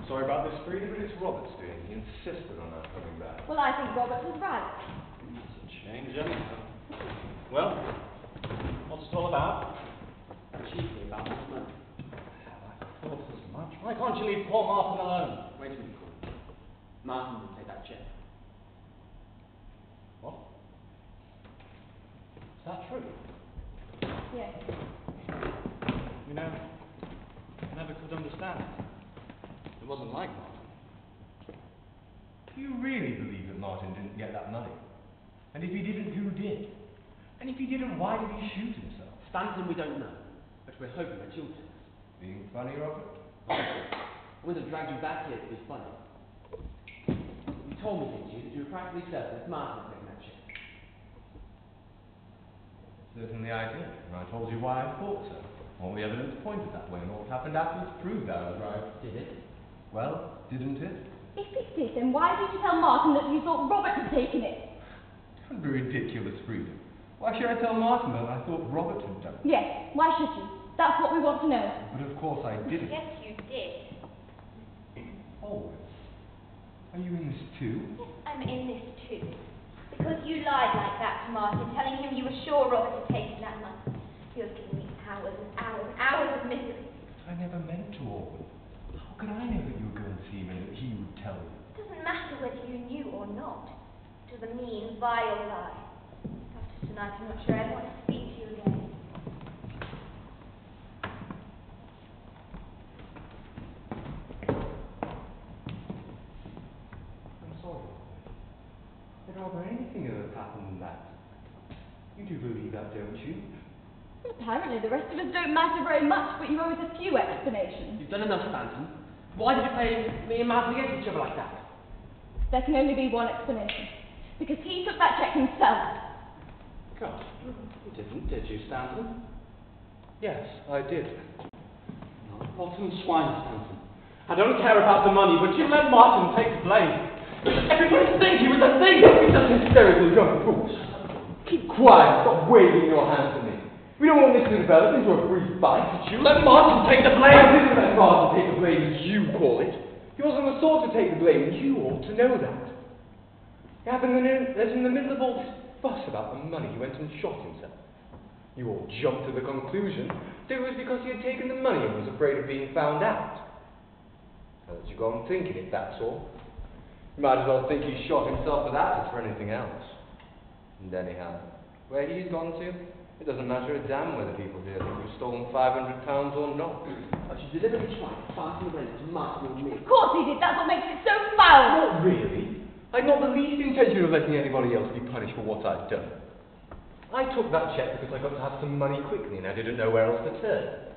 sorry about this, Frida, but it's Robert's doing. He insisted on our coming back. Well, I think Robert was right. That's a change, anyhow. Well, what's it all about? Chiefly about the money. I thought as much. Why can't you leave poor Martin alone? Wait a minute, Gordon. Martin didn't take that check. What? Is that true? Yes. You know, I never could understand it. It wasn't like Martin. Do you really believe that Martin didn't get that money? And if he didn't, who did? And if he didn't, why did he shoot himself? Stanton, we don't know. But we're hoping that you'll tell us. Being funny, Robert? I wouldn't have dragged you back here to be funny. You told me, didn't you, that you were practically certain that Martin had taken that check? Certainly I did, and I told you why I thought so. All the evidence pointed that way, and what happened afterwards proved that I was right. Did it? Well, didn't it? If it did, then why did you tell Martin that you thought Robert had taken it? Don't be ridiculous, Frida. Why should I tell Martin that I thought Robert had done it? Yes, why should you? That's what we want to know. But of course I didn't. Yes, you did. Always. Are you in this too? Yes, I'm in this too. Because you lied like that to Martin, telling him you were sure Robert had taken that money. You have given me hours and hours and hours of misery. I never meant to, Orwell. How could I know that you would go and see him and that he would tell you? It doesn't matter whether you knew or not. It was a mean, vile lie. After tonight, I'm not sure I want to speak to you again. I'm sorry. I'd rather anything had happened than that. You do believe that, don't you? Apparently the rest of us don't matter very much, but you owe us a few explanations. You've done enough, Stanton. Why did you play me and Martin against each other like that? There can only be one explanation. Because he took that check himself. God, you didn't, did you, Stanton? Yes, I did. Oh, rotten swine, Stanton. I don't care about the money, but you let Martin take the blame. Everybody thinks he was a thief. He's just hysterical young fool. Keep quiet, stop waving your hands at me. We don't want this to develop into a free fight. You let Martin take the blame. I didn't let Martin take the blame, as you call it. He wasn't the sort to take the blame, and you ought to know that. It happened in the middle of all this fuss about the money. He went and shot himself. You all jumped to the conclusion that it was because he had taken the money and was afraid of being found out. So that you go on thinking it, that's all. You might as well think he shot himself for that as for anything else. And anyhow, where he's gone to, it doesn't matter a damn whether people here think you've stolen £500 or not. Oh, she deliberately tried to pass the blame to Martin or me. Of course he did. That's what makes it so foul. Not really. I'd not the least intention of letting anybody else be punished for what I'd done. I took that cheque because I got to have some money quickly and I didn't know where else to turn.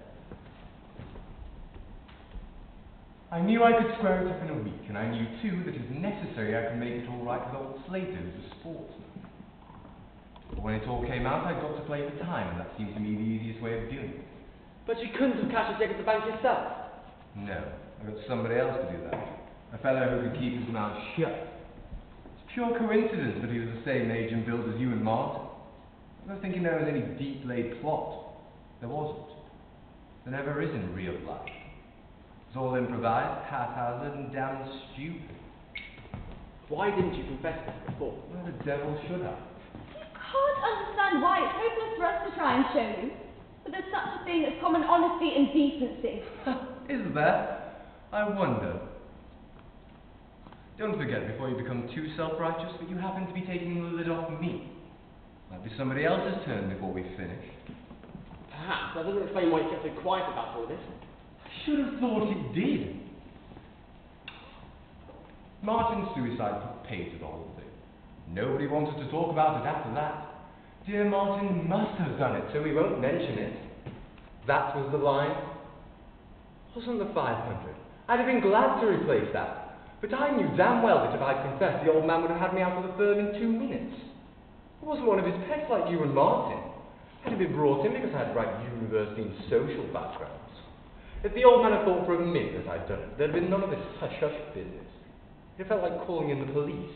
I knew I could square it up in a week, and I knew too that if necessary I could make it all right with old Slater, who's a sportsman. But when it all came out, I got to play for time, and that seemed to me the easiest way of doing it. But you couldn't have cashed a check at the bank yourself. No, I got somebody else to do that. A fellow who could keep his mouth shut. It's pure coincidence that he was the same age and build as you and Martin. I was thinking there was any deep-laid plot. There wasn't. There never is in real life. It's all improvised, haphazard, and damn stupid. Why didn't you confess this before? Well, the devil should have. Can't understand why. It's hopeless for us to try and show you. But there's such a thing as common honesty and decency. Is there? I wonder. Don't forget, before you become too self-righteous, that you happen to be taking the lid off me. Might be somebody else's turn before we finish. Perhaps. That doesn't explain why you kept so quiet about all this. I should have thought it did. Martin's suicide put paid to the whole thing. Nobody wanted to talk about it after that. Dear Martin must have done it, so we won't mention it. That was the line. Wasn't the 500. I'd have been glad to replace that. But I knew damn well that if I'd confessed, the old man would have had me out of the firm in 2 minutes. I wasn't one of his pets like you and Martin. I'd have been brought in because I had right university and social backgrounds. If the old man had thought for a minute that I'd done it, there'd have been none of this hush-hush business. It felt like calling in the police.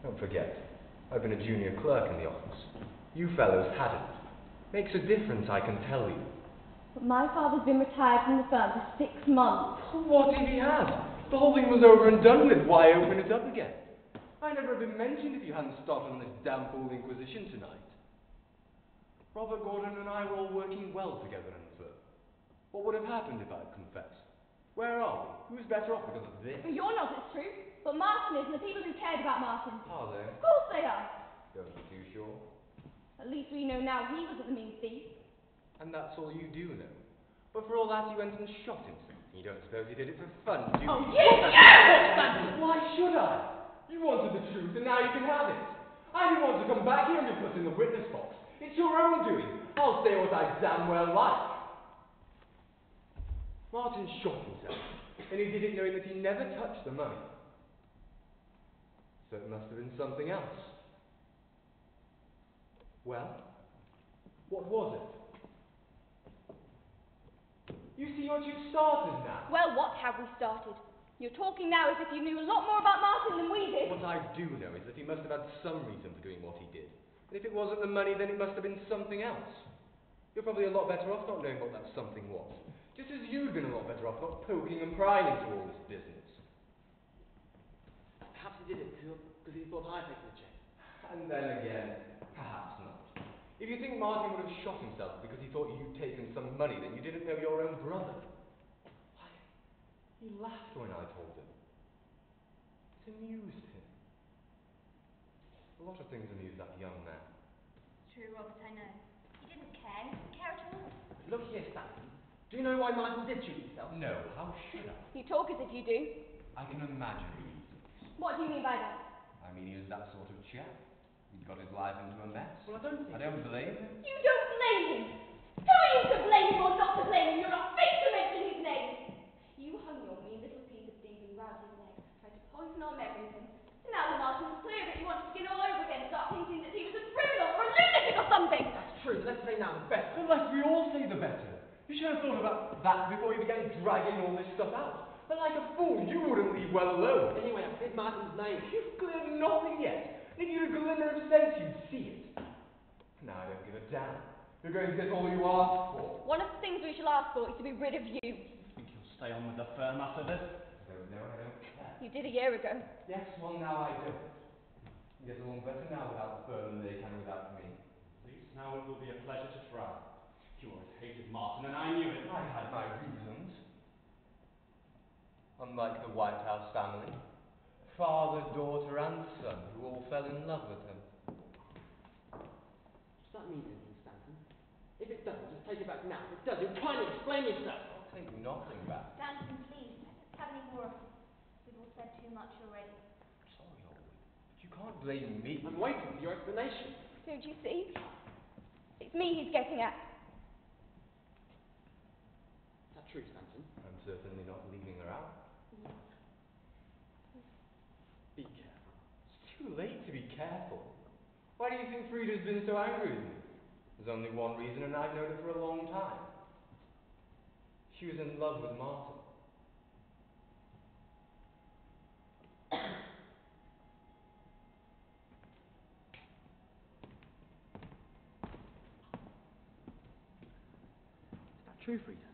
Don't forget, I've been a junior clerk in the office. You fellows hadn't. Makes a difference, I can tell you. But my father's been retired from the firm for 6 months. What if he had? The whole thing was over and done with. Why open it up again? I never have been mentioned if you hadn't started on this damn fool inquisition tonight. Robert Gordon and I were all working well together in the firm. What would have happened if I'd confessed? Where are we? Who's better off because of this? Well, you're not, it's true. But Martin is, and the people who cared about Martin. Are they? Of course they are. Don't be too sure. At least we know now he wasn't the mean thief. And that's all you do know. But for all that, he went and shot himself. You don't suppose he did it for fun, do you? Oh, yes! Why should I? You wanted the truth, and now you can have it. I didn't want to come back here and be put in the witness box. It's your own doing. I'll say what I damn well like. Martin shot himself, and he did it knowing that he never touched the money. So it must have been something else. Well, what was it? You see what you've started now. Well, what have we started? You're talking now as if you knew a lot more about Martin than we did. What I do know is that he must have had some reason for doing what he did. And if it wasn't the money, then it must have been something else. You're probably a lot better off not knowing what that something was. Just as you'd been a lot better off not poking and prying into all this business. Perhaps he did it because he thought I'd taken the check. And then again, perhaps not. If you think Martin would have shot himself because he thought you'd taken some money, then you didn't know your own brother. Why, he laughed when I told him. It amused him. A lot of things amuse that young man. It's true, Robert, I know. He didn't care. He didn't care at all. Look here, Stanton. Do you know why Martin did shoot himself? No, how should I? You talk as if you do. I can imagine reasons. What do you mean by that? I mean, he was that sort of chap. He'd got his life into a mess. Well, I don't think... I don't blame him. You don't blame him. Who are you to blame him or not to blame him? You're not fit to mention his name. You hung your mean little piece of thieving round his neck, tried to poison our memories, and now that Martin's clear of it, you want to begin all over again, start hinting that he was a criminal or a lunatic or something. That's true. Let's say now the better. The less we all say, the better. You should have thought about that before you began dragging all this stuff out. But like a fool, you wouldn't leave well alone. Anyway, I've cleared Martin's name. You've cleared nothing yet. If you had a glimmer of sense, you'd see it. Now I don't give a damn. You're going to get all you asked for. One of the things we shall ask for is to be rid of you. I think you'll stay on with the firm after this. I don't know, I don't care. You did a year ago. Yes, well now I don't. You get along better now without the firm than they can without me. At least now it will be a pleasure to try. You always hated Martin, and I knew it. I had my reasons. Unlike the White House family, father, daughter, and son, who all fell in love with him. Does that mean anything, Stanton? If it doesn't, just take it back now. If it does, you're trying to explain yourself. I'll take nothing back. Stanton, please, let's have any more of it. We've all said too much already. Sorry, Ollie, but you can't blame me. I'm waiting for your explanation. Don't you see? It's me he's getting at. Is that true, Stanton? I'm certainly not leaving her out. Be careful. It's too late to be careful. Why do you think Frida's been so angry with me? There's only one reason, and I've known it for a long time. She was in love with Martin. Is that true, Frida?